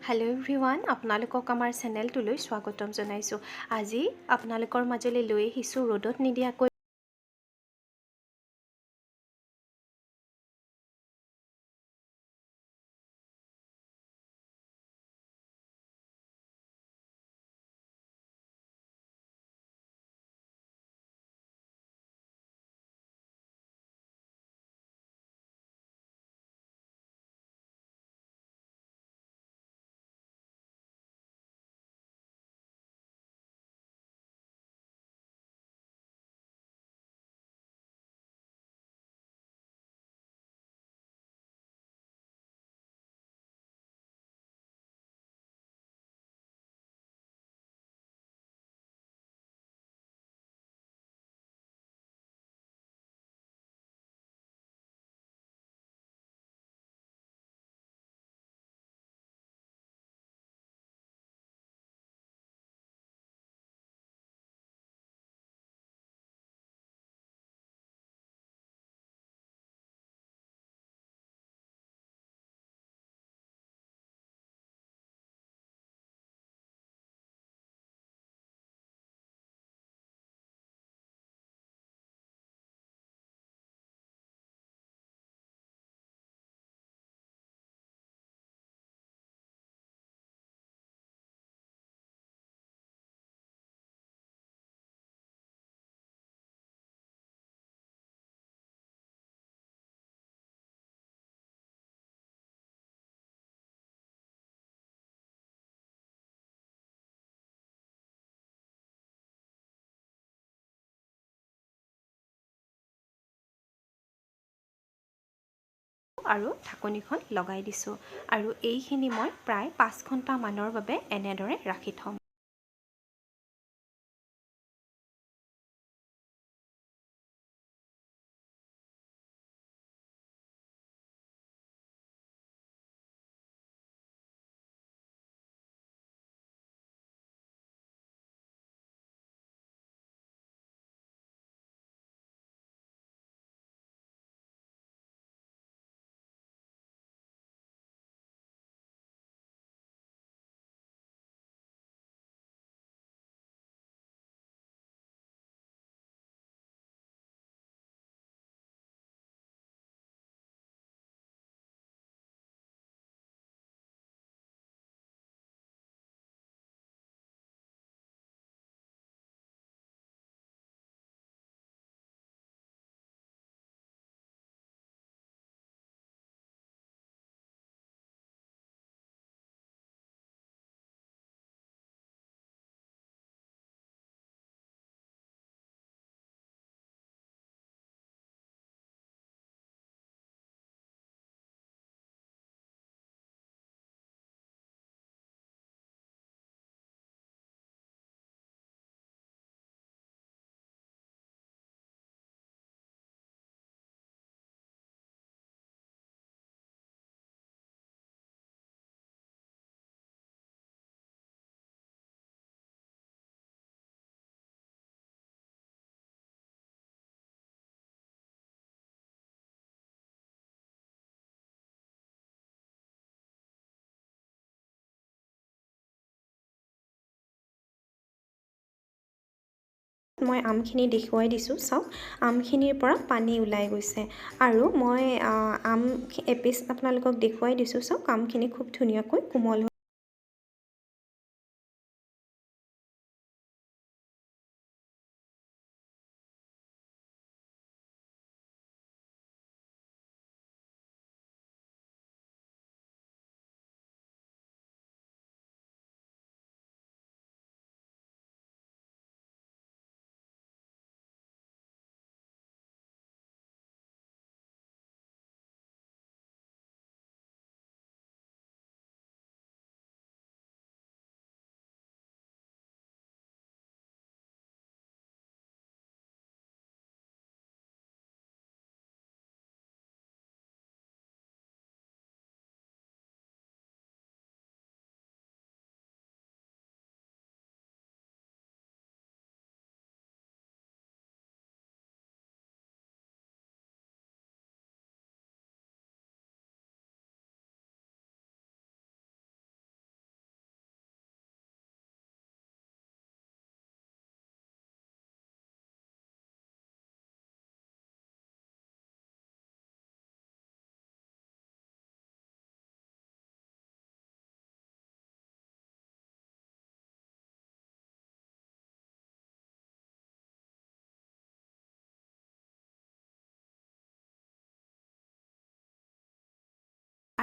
Hello' everyone, আপোনালোকক আমাৰ চেনেলটোলৈ স্বাগতম জনাইছোঁ। আজি আপোনালোকৰ মাজলৈ লৈ আহিছোঁ ৰ'দত নিদিয়াকৈ আৰু ঢাকনিখন লগাই দিছোঁ। আৰু এইখিনি মই প্ৰায় 5 ঘণ্টামানৰ বাবে এনেদৰে ৰাখি থ'ম। মই আমখিনি দেখুৱাই দিছোঁ, চাওক আমখিনিৰ পৰা পানী ওলাই গৈছে। আৰু মই আম এপিচ আপোনালোকক দেখুৱাই দিছোঁ, চাওক আমখিনি খুব ধুনীয়াকৈ কোমল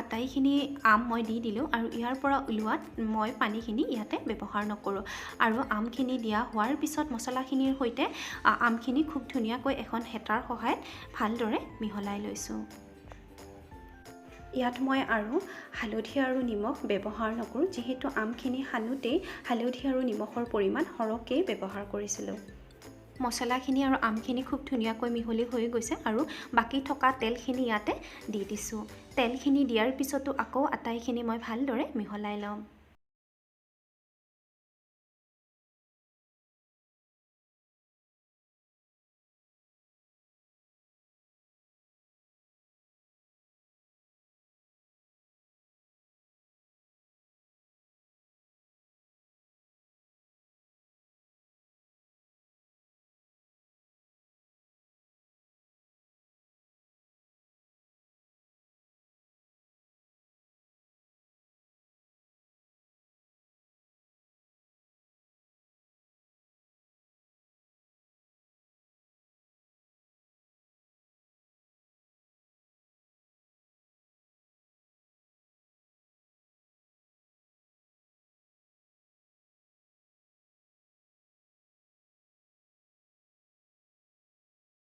আটাইখিনি আম মই দি দিলোঁ আৰু ইয়াৰ পৰা ওলোৱাত মই পানীখিনি ইয়াতে ব্যৱহাৰ নকৰোঁ আৰু আমখিনি দিয়া হোৱাৰ পিছত মছলাখিনিৰ সৈতে আমখিনি খুব ধুনীয়াকৈ এখন হেতাৰ সহায়ত ভালদৰে মিহলাই লৈছোঁ। ইয়াত মই আৰু হালধি আৰু নিমখ ব্যৱহাৰ নকৰোঁ, যিহেতু আমখিনি সানোতেই হালধি আৰু নিমখৰ পৰিমাণ সৰহকৈ ব্যৱহাৰ কৰিছিলোঁ। মছলাখিনি আৰু আমখিনি খুব ধুনীয়াকৈ মিহলি হৈ গৈছে আৰু বাকী থকা তেলখিনি ইয়াতে দি দিছোঁ। তেলখিনি দিয়াৰ পিছতো আকৌ আটাইখিনি মই ভালদৰে মিহলাই ল'ম।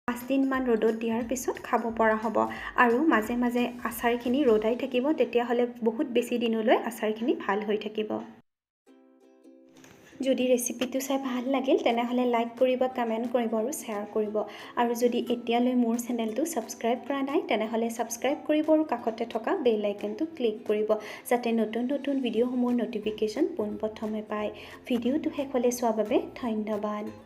পাঁচদিনমান ৰ'দত দিয়াৰ পিছত খাব পৰা হ'ব আৰু মাজে মাজে আচাৰখিনি ৰ'দাই থাকিব, তেতিয়াহ'লে বহুত বেছি দিনলৈ আচাৰখিনি ভাল হৈ থাকিব। যদি ৰেচিপিটো চাই ভাল লাগিল তেনেহ'লে লাইক কৰিব, কমেণ্ট কৰিব আৰু শ্বেয়াৰ কৰিব। আৰু যদি এতিয়ালৈ মোৰ চেনেলটো ছাবস্ক্ৰাইব কৰা নাই তেনেহ'লে ছাবস্ক্ৰাইব কৰিব আৰু কাষতে থকা বেল আইকনটো ক্লিক কৰিব, যাতে নতুন নতুন ভিডিঅ'সমূহৰ ন'টিফিকেশ্যন পোনপ্ৰথমে পায়। ভিডিঅ'টো শেষলৈ চোৱাৰ বাবে ধন্যবাদ।